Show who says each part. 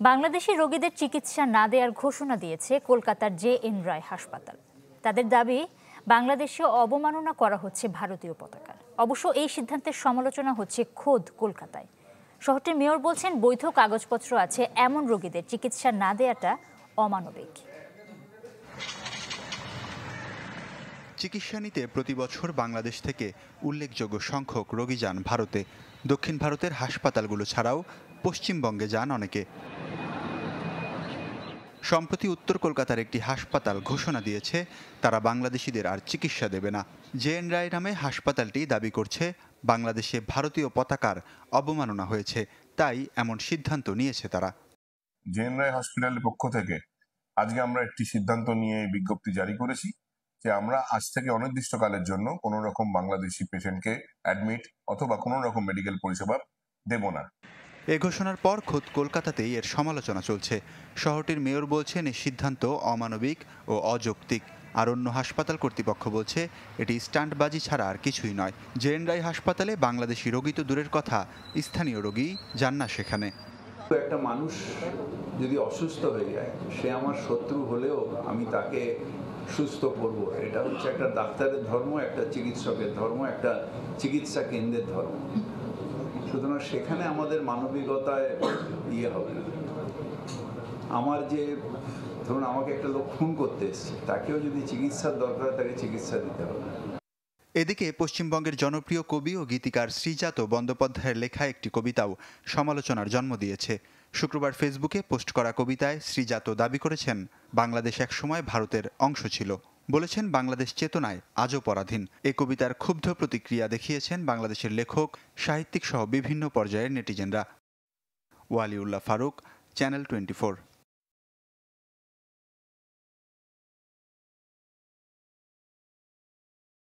Speaker 1: বাংলাদেশি রোগীদের চিকিৎসা না দেওয়ার ঘোষণা দিয়েছে কলকাতার জে.এন. রায় হাসপাতাল। তাদের দাবি, বাংলাদেশে অবমাননা করা হচ্ছে ভারতীয় পতাকার। অবশ্য এই সিদ্ধান্তের সমালোচনা হচ্ছে খোদ কলকাতায়। শহরটির মেয়র বলছেন, বৈধ কাগজপত্র আছে এমন রোগীদের চিকিৎসা না দেওয়াটা অমানবিক।
Speaker 2: চিকিৎসা নিতে প্রতি বছর বাংলাদেশ থেকে উল্লেখযোগ্য সংখ্যক রোগী যান ভারতে। দক্ষিণ ভারতের হাসপাতালগুলো ছাড়াও পশ্চিমবঙ্গে যান অনেকে। সম্প্রতি উত্তর কলকাতার একটি হাসপাতাল ঘোষণা দিয়েছে তারা বাংলাদেশিদের আর চিকিৎসা দেবে না। জে.এন. রায় নামে হাসপাতালটি দাবি করছে বাংলাদেশে ভারতীয় পতাকার অবমাননা হয়েছে, তাই এমন সিদ্ধান্ত নিয়েছে তারা।
Speaker 3: জে.এন. রায় হসপিটালের পক্ষ থেকে আজকে আমরা একটি সিদ্ধান্ত নিয়ে বিজ্ঞপ্তি জারি করেছি যে আমরা আজ থেকে অনির্দিষ্টকালের জন্য কোনো রকম বাংলাদেশি পেশেন্টকে অ্যাডমিট অথবা কোনো রকম মেডিকেল পরিষেবা দেব না।
Speaker 2: এ ঘোষণার পর খোদ কলকাতাতেই এর সমালোচনা চলছে। শহরটির মেয়র বলছেন এই সিদ্ধান্ত অমানবিক ও অযৌক্তিক। আর অন্য হাসপাতাল কর্তৃপক্ষ বলছে এটি স্টান্টবাজি ছাড়া আর কিছুই নয়। জে.এন. রায় হাসপাতালে বাংলাদেশি রোগী তো দূরের কথা, স্থানীয় রোগী যান না সেখানে।
Speaker 4: একটা মানুষ যদি অসুস্থ হয়ে যায়, সে আমার শত্রু হলেও আমি তাকে সুস্থ করব। এটা হচ্ছে একটা ডাক্তারের ধর্ম, একটা চিকিৎসকের ধর্ম, একটা চিকিৎসা কেন্দ্রের ধর্ম। সুতরাং সেখানে আমাদের মানবিকতায় হবে না। আমার যে ধরুন আমাকে একটা লোক খুন করতে এসছে, তাকেও যদি চিকিৎসার দরকার তাকে চিকিৎসা দিতে হবে।
Speaker 2: এদিকে পশ্চিমবঙ্গের জনপ্রিয় কবি ও গীতিকার শ্রীজাত বন্দ্যোপাধ্যায়ের লেখা একটি কবিতাও সমালোচনার জন্ম দিয়েছে। শুক্রবার ফেসবুকে পোস্ট করা কবিতায় শ্রীজাত দাবি করেছেন বাংলাদেশ একসময় ভারতের অংশ ছিল। বলেছেন বাংলাদেশ চেতনায় আজও পরাধীন। এ কবিতার ক্ষুব্ধ প্রতিক্রিয়া দেখিয়েছেন বাংলাদেশের লেখক, সাহিত্যিক সহ বিভিন্ন পর্যায়ের নেটিজেনরা। ওয়ালিউল্লাহ ফারুক, চ্যানেল 24।